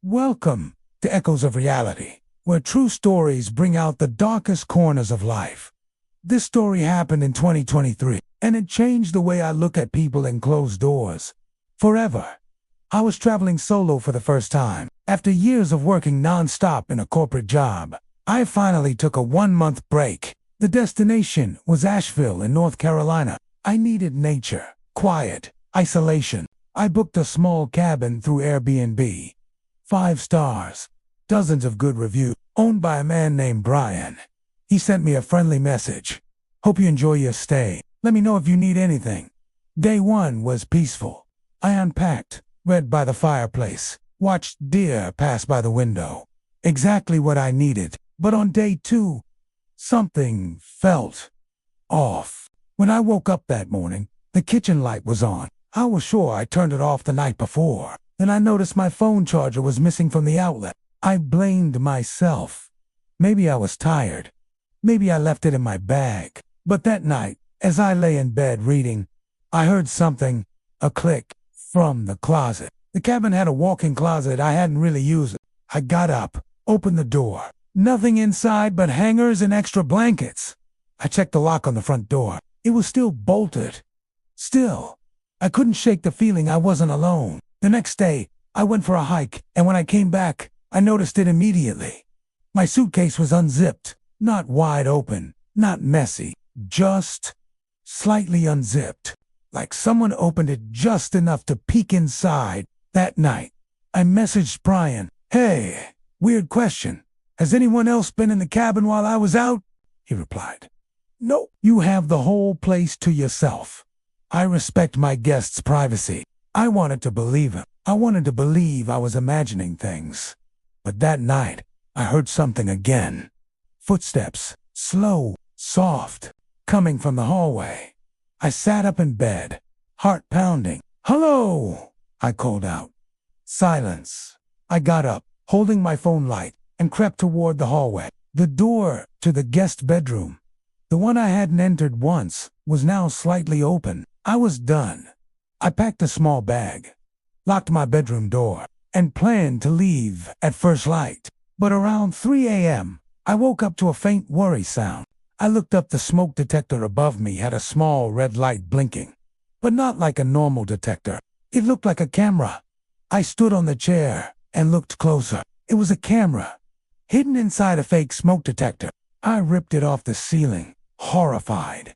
Welcome to Echoes of Reality, where true stories bring out the darkest corners of life. This story happened in 2023, and it changed the way I look at people and closed doors. Forever. I was traveling solo for the first time. After years of working non-stop in a corporate job, I finally took a 1-month break. The destination was Asheville in North Carolina. I needed nature, quiet, isolation. I booked a small cabin through Airbnb. 5 stars, dozens of good reviews, owned by a man named Brian. He sent me a friendly message. Hope you enjoy your stay. Let me know if you need anything. Day 1 was peaceful. I unpacked, read by the fireplace, watched deer pass by the window. Exactly what I needed. But on day 2, something felt off. When I woke up that morning, the kitchen light was on. I was sure I turned it off the night before. Then I noticed my phone charger was missing from the outlet. I blamed myself. Maybe I was tired. Maybe I left it in my bag. But that night, as I lay in bed reading, I heard something, a click, from the closet. The cabin had a walk-in closet I hadn't really used. I got up, opened the door. Nothing inside but hangers and extra blankets. I checked the lock on the front door. It was still bolted. Still, I couldn't shake the feeling I wasn't alone. The next day, I went for a hike, and when I came back, I noticed it immediately. My suitcase was unzipped, not wide open, not messy, just slightly unzipped, like someone opened it just enough to peek inside. That night, I messaged Brian. "Hey, weird question. Has anyone else been in the cabin while I was out?" He replied, "No, you have the whole place to yourself." I respect my guests' privacy. I wanted to believe him. I wanted to believe I was imagining things. But that night, I heard something again. Footsteps, slow, soft, coming from the hallway. I sat up in bed, heart pounding. "Hello!" I called out. Silence. I got up, holding my phone light, and crept toward the hallway. The door to the guest bedroom, the one I hadn't entered once, was now slightly open. I was done. I packed a small bag, locked my bedroom door, and planned to leave at first light. But around 3 a.m., I woke up to a faint worry sound. I looked up. The smoke detector above me had a small red light blinking, but not like a normal detector. It looked like a camera. I stood on the chair and looked closer. It was a camera, hidden inside a fake smoke detector. I ripped it off the ceiling, horrified.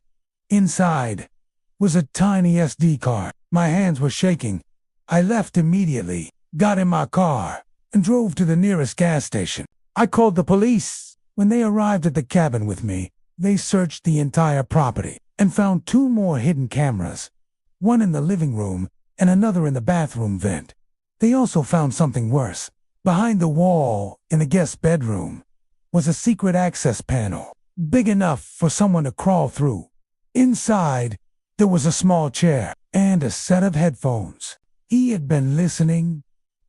Inside was a tiny SD card. My hands were shaking. I left immediately, got in my car, and drove to the nearest gas station. I called the police. When they arrived at the cabin with me, they searched the entire property and found 2 more hidden cameras, one in the living room and another in the bathroom vent. They also found something worse. Behind the wall in the guest bedroom was a secret access panel, big enough for someone to crawl through. Inside, there was a small chair and a set of headphones. He had been listening,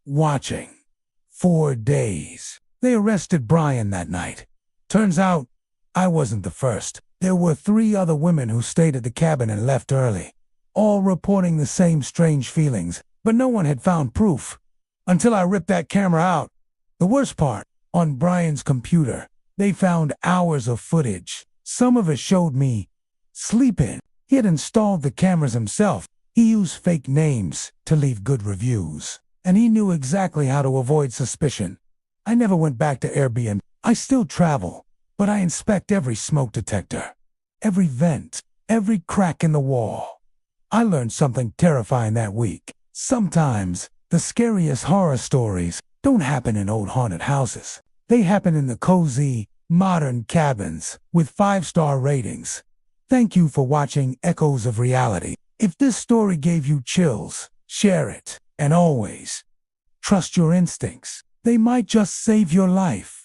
watching, for days. They arrested Brian that night. Turns out, I wasn't the first. There were 3 other women who stayed at the cabin and left early, all reporting the same strange feelings, but no one had found proof. Until I ripped that camera out. The worst part, on Brian's computer, they found hours of footage. Some of it showed me sleeping. He had installed the cameras himself. He used fake names to leave good reviews, and he knew exactly how to avoid suspicion. I never went back to Airbnb. I still travel, but I inspect every smoke detector, every vent, every crack in the wall. I learned something terrifying that week. Sometimes the scariest horror stories don't happen in old haunted houses. They happen in the cozy, modern cabins with 5-star ratings. Thank you for watching Echoes of Reality. If this story gave you chills, share it. And always, trust your instincts. They might just save your life.